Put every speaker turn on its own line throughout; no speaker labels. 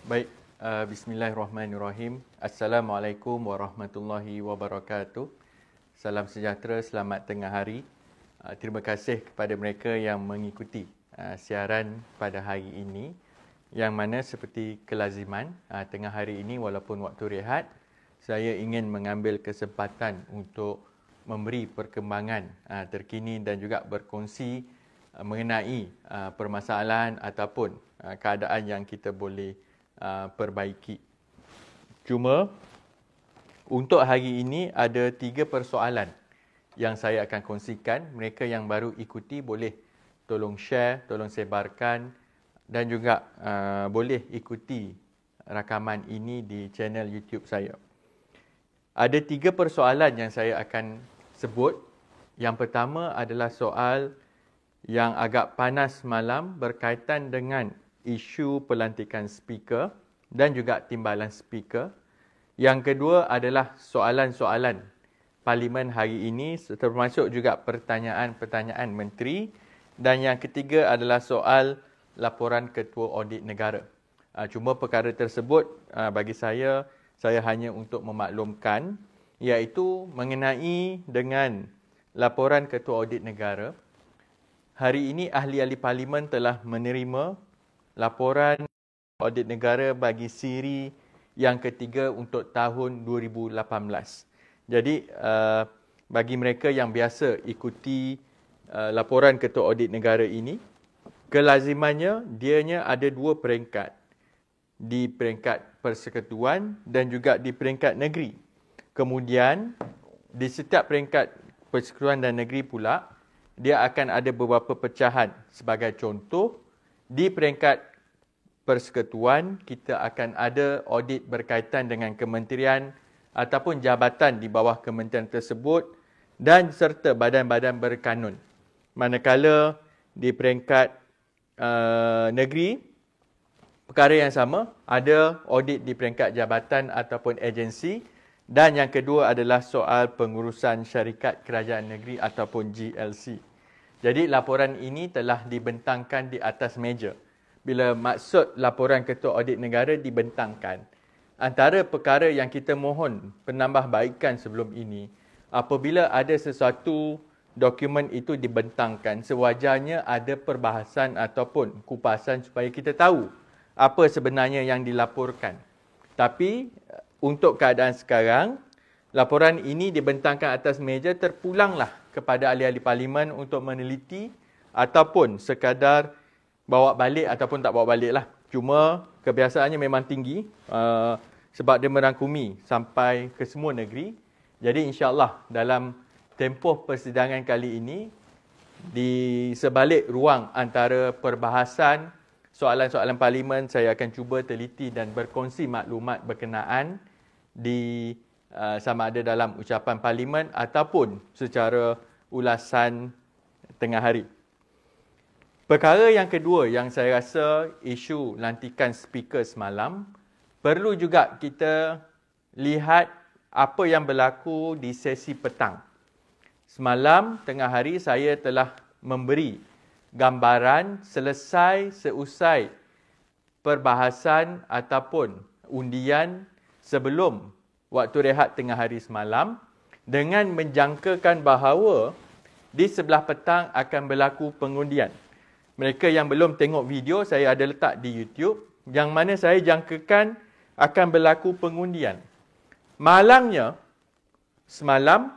Baik, bismillahirrahmanirrahim. Assalamualaikum warahmatullahi wabarakatuh. Salam sejahtera, selamat tengah hari. Terima kasih kepada mereka yang mengikuti siaran pada hari ini, yang mana seperti kelaziman, tengah hari ini walaupun waktu rehat, saya ingin mengambil kesempatan untuk memberi perkembangan terkini dan juga berkongsi mengenai permasalahan ataupun keadaan yang kita boleh perbaiki. Cuma untuk hari ini ada 3 persoalan yang saya akan kongsikan. Mereka yang baru ikuti boleh tolong share, tolong sebarkan dan juga boleh ikuti rakaman ini di channel YouTube saya. Ada 3 persoalan yang saya akan sebut. Yang pertama adalah soal yang agak panas malam berkaitan dengan isu pelantikan speaker dan juga timbalan speaker. Yang kedua adalah soalan-soalan parlimen hari ini, termasuk juga pertanyaan-pertanyaan menteri. Dan yang ketiga adalah soal laporan ketua audit negara. Cuma perkara tersebut bagi saya hanya untuk memaklumkan, iaitu mengenai dengan laporan ketua audit negara. Hari ini ahli-ahli parlimen telah menerima laporan audit negara bagi siri yang ketiga untuk tahun 2018. Jadi bagi mereka yang biasa ikuti laporan ketua audit negara ini, kelazimannya dianya ada 2 peringkat. Di peringkat persekutuan dan juga di peringkat negeri. Kemudian di setiap peringkat persekutuan dan negeri pula, dia akan ada beberapa pecahan. Sebagai contoh, di peringkat persekutuan, kita akan ada audit berkaitan dengan kementerian ataupun jabatan di bawah kementerian tersebut dan serta badan-badan berkanun. Manakala di peringkat negeri, perkara yang sama, ada audit di peringkat jabatan ataupun agensi. Dan yang kedua adalah soal pengurusan syarikat kerajaan negeri ataupun GLC. Jadi laporan ini telah dibentangkan di atas meja. Bila maksud laporan ketua audit negara dibentangkan, antara perkara yang kita mohon penambahbaikan sebelum ini, apabila ada sesuatu dokumen itu dibentangkan, sewajarnya ada perbahasan ataupun kupasan supaya kita tahu apa sebenarnya yang dilaporkan. Tapi untuk keadaan sekarang, laporan ini dibentangkan atas meja, terpulanglah kepada ahli-ahli parlimen untuk meneliti ataupun sekadar bawa balik ataupun tak bawa balik lah. Cuma kebiasaannya memang tinggi sebab dia merangkumi sampai ke semua negeri. Jadi insya-Allah dalam tempoh persidangan kali ini, di sebalik ruang antara perbahasan soalan-soalan parlimen, saya akan cuba teliti dan berkongsi maklumat berkenaan di sama ada dalam ucapan parlimen ataupun secara ulasan tengah hari. Perkara yang kedua yang saya rasa isu lantikan speaker semalam, perlu juga kita lihat apa yang berlaku di sesi petang. Semalam tengah hari saya telah memberi gambaran seusai perbahasan ataupun undian sebelum waktu rehat tengah hari semalam, dengan menjangkakan bahawa di sebelah petang akan berlaku pengundian. Mereka yang belum tengok video, saya ada letak di YouTube, yang mana saya jangkakan akan berlaku pengundian. Malangnya, semalam,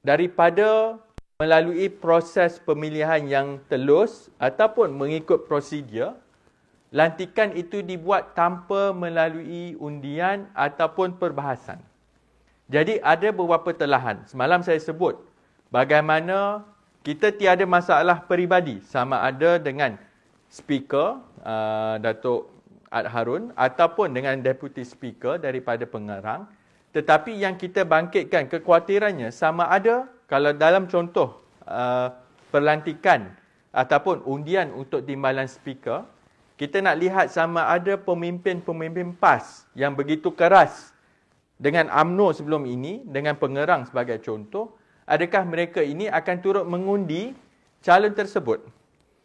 daripada melalui proses pemilihan yang telus ataupun mengikut prosedur, lantikan itu dibuat tanpa melalui undian ataupun perbahasan. Jadi ada beberapa telahan. Semalam saya sebut bagaimana kita tiada masalah peribadi sama ada dengan speaker Datuk Ad Harun ataupun dengan deputy speaker daripada pengarang. Tetapi yang kita bangkitkan kekhawatirannya sama ada kalau dalam contoh perlantikan ataupun undian untuk timbalan speaker, kita nak lihat sama ada pemimpin-pemimpin PAS yang begitu keras dengan UMNO sebelum ini, dengan pengerang sebagai contoh, adakah mereka ini akan turut mengundi calon tersebut.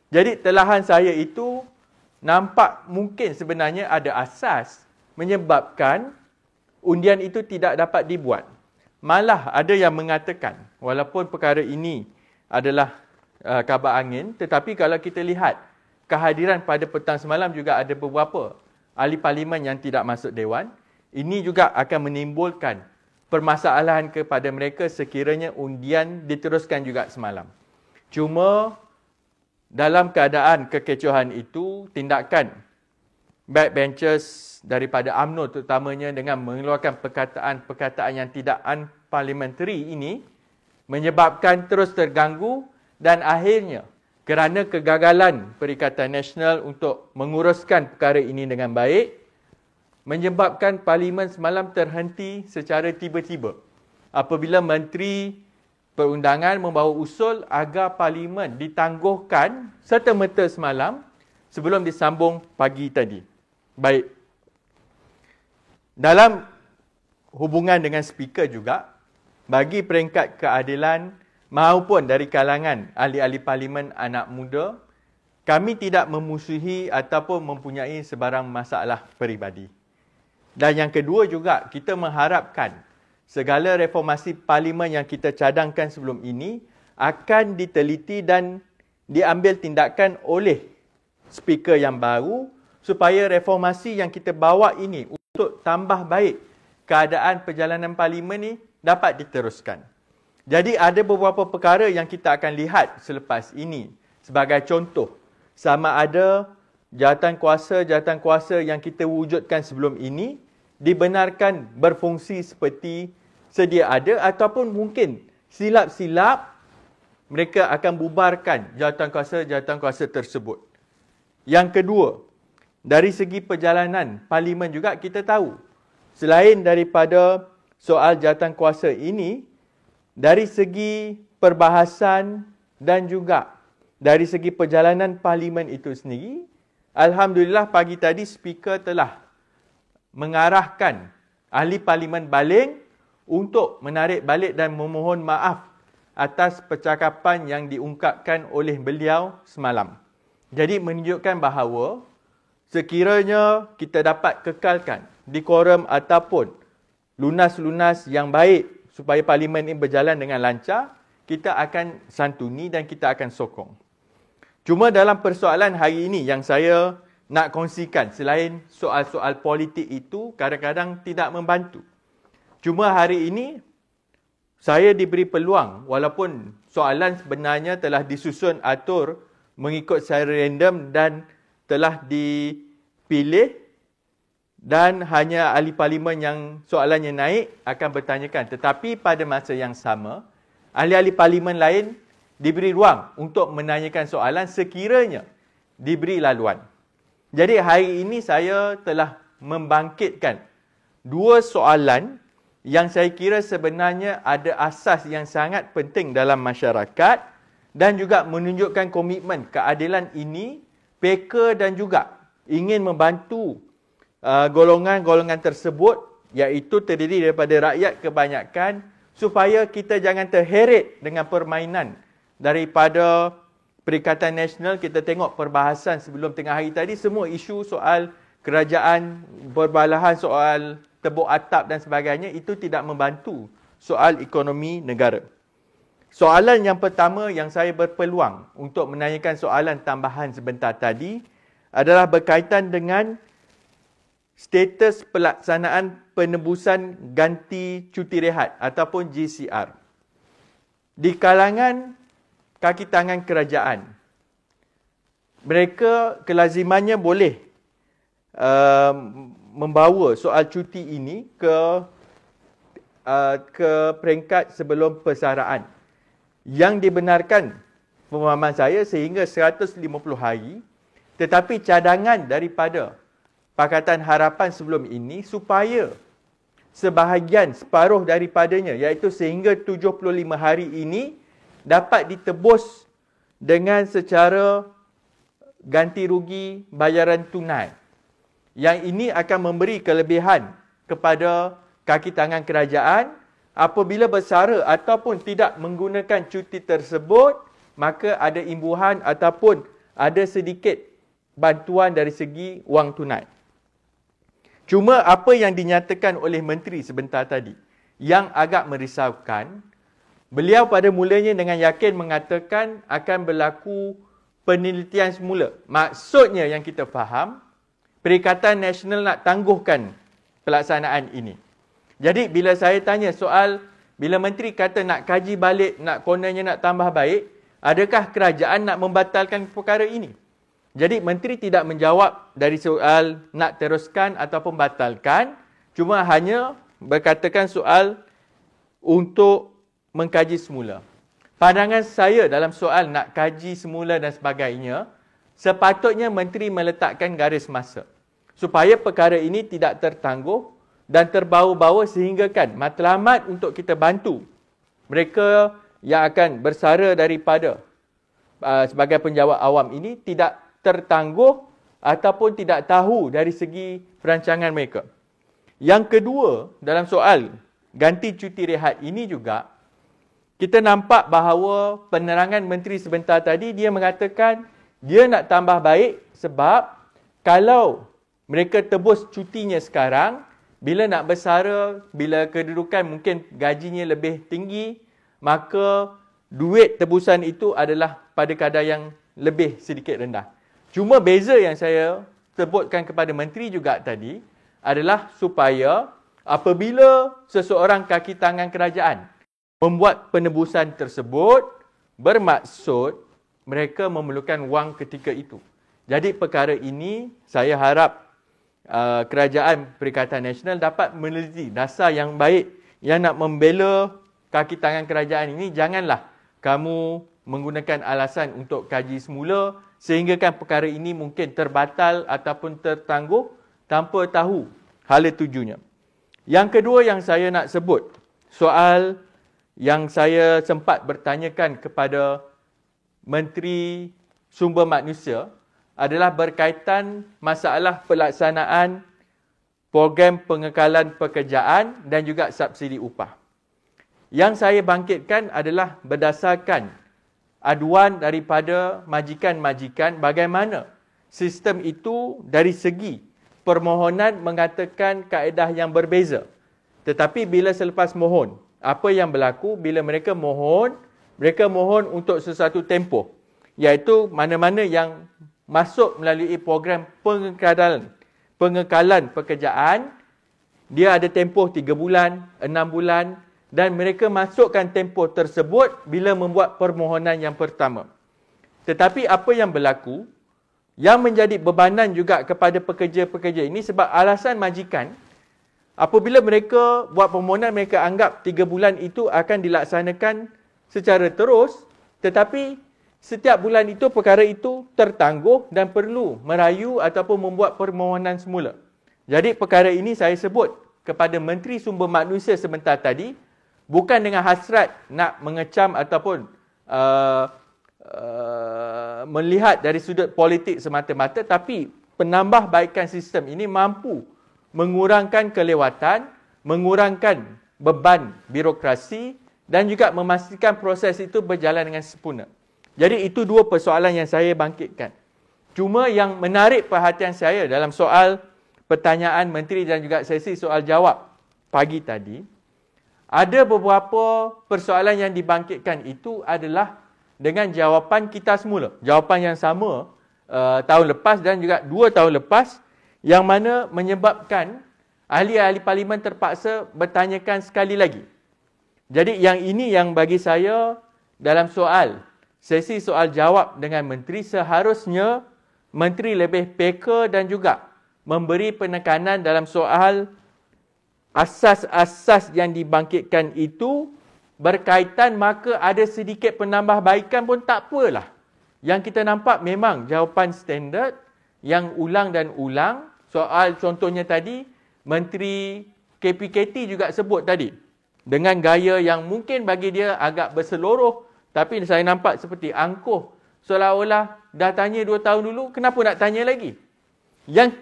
Jadi telahan saya itu nampak mungkin sebenarnya ada asas menyebabkan undian itu tidak dapat dibuat. Malah ada yang mengatakan, walaupun perkara ini adalah kabar angin, tetapi kalau kita lihat kehadiran pada petang semalam juga ada beberapa ahli parlimen yang tidak masuk dewan, ini juga akan menimbulkan permasalahan kepada mereka sekiranya undian diteruskan juga semalam. Cuma dalam keadaan kekecohan itu, tindakan backbenchers daripada UMNO terutamanya dengan mengeluarkan perkataan-perkataan yang tidak unparliamentary ini menyebabkan terus terganggu dan akhirnya kerana kegagalan Perikatan Nasional untuk menguruskan perkara ini dengan baik, menyebabkan parlimen semalam terhenti secara tiba-tiba apabila Menteri Perundangan membawa usul agar parlimen ditangguhkan serta-merta semalam sebelum disambung pagi tadi. Baik. Dalam hubungan dengan speaker juga, bagi peringkat keadilan maupun dari kalangan ahli-ahli parlimen anak muda, kami tidak memusuhi ataupun mempunyai sebarang masalah peribadi. Dan yang kedua juga, kita mengharapkan segala reformasi parlimen yang kita cadangkan sebelum ini akan diteliti dan diambil tindakan oleh speaker yang baru supaya reformasi yang kita bawa ini untuk tambah baik keadaan perjalanan parlimen ini dapat diteruskan. Jadi ada beberapa perkara yang kita akan lihat selepas ini sebagai contoh. Sama ada jawatan kuasa yang kita wujudkan sebelum ini dibenarkan berfungsi seperti sedia ada ataupun mungkin silap-silap mereka akan bubarkan jawatan kuasa tersebut. Yang kedua, dari segi perjalanan parlimen juga kita tahu, selain daripada soal jawatan kuasa ini, dari segi perbahasan dan juga dari segi perjalanan parlimen itu sendiri, alhamdulillah pagi tadi speaker telah mengarahkan ahli parlimen baling untuk menarik balik dan memohon maaf atas percakapan yang diungkapkan oleh beliau semalam. Jadi menunjukkan bahawa sekiranya kita dapat kekalkan dekorum ataupun lunas-lunas yang baik supaya parlimen ini berjalan dengan lancar, kita akan santuni dan kita akan sokong. Cuma dalam persoalan hari ini yang saya nak kongsikan, selain soal-soal politik itu kadang-kadang tidak membantu. Cuma hari ini saya diberi peluang, walaupun soalan sebenarnya telah disusun atur mengikut secara random dan telah dipilih dan hanya ahli parlimen yang soalannya naik akan bertanyakan. Tetapi pada masa yang sama, ahli-ahli parlimen lain diberi ruang untuk menanyakan soalan sekiranya diberi laluan. Jadi hari ini saya telah membangkitkan dua soalan yang saya kira sebenarnya ada asas yang sangat penting dalam masyarakat dan juga menunjukkan komitmen keadilan ini, peka dan juga ingin membantu golongan-golongan tersebut, iaitu terdiri daripada rakyat kebanyakan, supaya kita jangan terheret dengan permainan daripada Perikatan Nasional. Kita tengok perbahasan sebelum tengah hari tadi, semua isu soal kerajaan berbalahan, soal tebuk atap dan sebagainya, itu tidak membantu soal ekonomi negara. Soalan yang pertama yang saya berpeluang untuk menanyakan soalan tambahan sebentar tadi adalah berkaitan dengan status pelaksanaan penebusan ganti cuti rehat ataupun GCR. Di kalangan kaki tangan kerajaan, mereka kelazimannya boleh membawa soal cuti ini ke peringkat sebelum persaraan yang dibenarkan pemahaman saya sehingga 150 hari, tetapi cadangan daripada Pakatan Harapan sebelum ini supaya separuh daripadanya, iaitu sehingga 75 hari ini dapat ditebus dengan secara ganti rugi bayaran tunai. Yang ini akan memberi kelebihan kepada kaki tangan kerajaan apabila bersara ataupun tidak menggunakan cuti tersebut, maka ada imbuhan ataupun ada sedikit bantuan dari segi wang tunai. Cuma apa yang dinyatakan oleh menteri sebentar tadi yang agak merisaukan, beliau pada mulanya dengan yakin mengatakan akan berlaku penelitian semula. Maksudnya yang kita faham, Perikatan Nasional nak tangguhkan pelaksanaan ini. Jadi bila saya tanya soal, bila menteri kata nak kaji balik, nak kononnya nak tambah baik, adakah kerajaan nak membatalkan perkara ini? Jadi menteri tidak menjawab dari soal nak teruskan ataupun batalkan, cuma hanya berkatakan soal untuk mengkaji semula. Pandangan saya dalam soal nak kaji semula dan sebagainya, sepatutnya menteri meletakkan garis masa supaya perkara ini tidak tertangguh dan terbawa-bawa sehinggakan matlamat untuk kita bantu mereka yang akan bersara daripada sebagai penjawat awam ini tidak tertangguh ataupun tidak tahu dari segi perancangan mereka. Yang kedua, dalam soal ganti cuti rehat ini juga, kita nampak bahawa penerangan menteri sebentar tadi, dia mengatakan dia nak tambah baik sebab kalau mereka tebus cutinya sekarang, bila nak bersara, bila kedudukan mungkin gajinya lebih tinggi, maka duit tebusan itu adalah pada kadar yang lebih sedikit rendah. Cuma beza yang saya sebutkan kepada menteri juga tadi adalah supaya apabila seseorang kaki tangan kerajaan membuat penebusan tersebut, bermaksud mereka memerlukan wang ketika itu. Jadi perkara ini saya harap kerajaan Perikatan Nasional dapat meneliti dasar yang baik yang nak membela kaki tangan kerajaan ini. Janganlah kamu menggunakan alasan untuk kaji semula sehinggakan perkara ini mungkin terbatal ataupun tertangguh tanpa tahu hala tujunya. Yang kedua yang saya nak sebut, soal yang saya sempat bertanyakan kepada Menteri Sumber Manusia adalah berkaitan masalah pelaksanaan program pengekalan pekerjaan dan juga subsidi upah. Yang saya bangkitkan adalah berdasarkan aduan daripada majikan-majikan bagaimana sistem itu dari segi permohonan mengatakan kaedah yang berbeza. Tetapi bila selepas mohon, apa yang berlaku bila mereka mohon untuk sesuatu tempoh, iaitu mana-mana yang masuk melalui program pengekalan pekerjaan, dia ada tempoh 3 bulan, 6 bulan dan mereka masukkan tempoh tersebut bila membuat permohonan yang pertama. Tetapi apa yang berlaku, yang menjadi bebanan juga kepada pekerja-pekerja ini sebab alasan majikan, apabila mereka buat permohonan, mereka anggap 3 bulan itu akan dilaksanakan secara terus, tetapi setiap bulan itu perkara itu tertangguh dan perlu merayu ataupun membuat permohonan semula. Jadi perkara ini saya sebut kepada Menteri Sumber Manusia sebentar tadi, bukan dengan hasrat nak mengecam ataupun melihat dari sudut politik semata-mata, tapi penambahbaikan sistem ini mampu mengurangkan kelewatan, mengurangkan beban birokrasi dan juga memastikan proses itu berjalan dengan sempurna. Jadi itu dua persoalan yang saya bangkitkan. Cuma yang menarik perhatian saya dalam soal pertanyaan menteri dan juga sesi soal jawab pagi tadi, ada beberapa persoalan yang dibangkitkan itu adalah dengan jawapan kita semula. Jawapan yang sama tahun lepas dan juga 2 tahun lepas, yang mana menyebabkan ahli-ahli parlimen terpaksa bertanyakan sekali lagi. Jadi yang ini yang bagi saya dalam soal sesi soal jawab dengan menteri, seharusnya menteri lebih peka dan juga memberi penekanan dalam soal asas-asas yang dibangkitkan itu berkaitan, maka ada sedikit penambahbaikan pun tak apalah. Yang kita nampak memang jawapan standard yang ulang dan ulang. Soal contohnya tadi, Menteri KPKT juga sebut tadi, dengan gaya yang mungkin bagi dia agak berseluruh, tapi saya nampak seperti angkuh. Seolah-olah dah tanya 2 tahun dulu, kenapa nak tanya lagi? Yang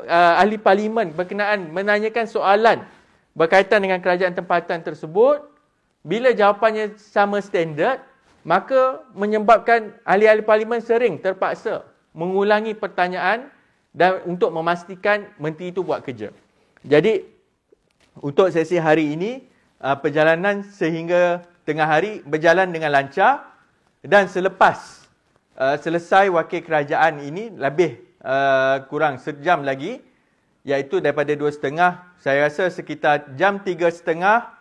ahli parlimen berkenaan menanyakan soalan berkaitan dengan kerajaan tempatan tersebut, bila jawapannya sama standard, maka menyebabkan ahli-ahli parlimen sering terpaksa mengulangi pertanyaan dan untuk memastikan menteri itu buat kerja. Jadi untuk sesi hari ini, perjalanan sehingga tengah hari berjalan dengan lancar, dan selepas selesai wakil kerajaan ini lebih kurang sejam lagi, iaitu daripada 2.30, saya rasa sekitar jam 3.30,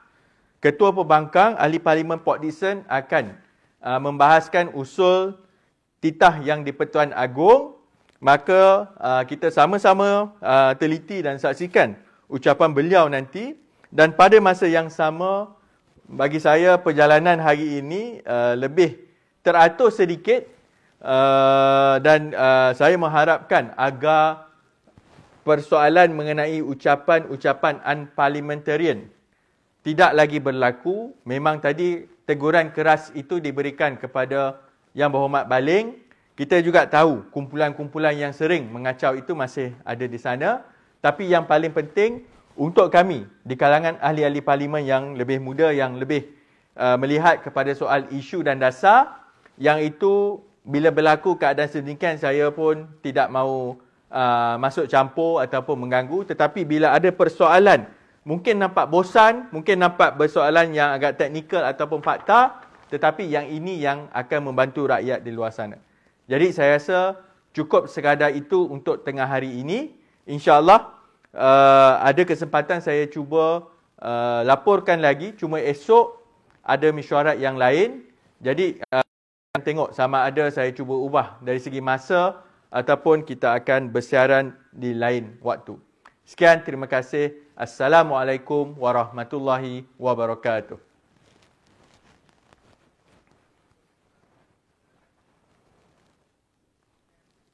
Ketua Pembangkang Ahli Parlimen Port Dickson akan membahaskan usul titah yang di-Pertuan Agong. Maka kita sama-sama teliti dan saksikan ucapan beliau nanti. Dan pada masa yang sama, bagi saya perjalanan hari ini lebih teratur sedikit, dan saya mengharapkan agar persoalan mengenai ucapan-ucapan unparliamentarian tidak lagi berlaku. Memang tadi teguran keras itu diberikan kepada Yang Berhormat Baling. Kita juga tahu kumpulan-kumpulan yang sering mengacau itu masih ada di sana. Tapi yang paling penting untuk kami di kalangan ahli-ahli parlimen yang lebih muda, yang lebih melihat kepada soal isu dan dasar, yang itu bila berlaku keadaan sedemikian saya pun tidak mahu masuk campur ataupun mengganggu. Tetapi bila ada persoalan mungkin nampak bosan, mungkin nampak persoalan yang agak teknikal ataupun fakta, tetapi yang ini yang akan membantu rakyat di luar sana. Jadi saya rasa cukup sekadar itu untuk tengah hari ini. InsyaAllah ada kesempatan saya cuba laporkan lagi. Cuma esok ada mesyuarat yang lain. Jadi tengok sama ada saya cuba ubah dari segi masa ataupun kita akan bersiaran di lain waktu. Sekian, terima kasih. Assalamualaikum warahmatullahi wabarakatuh.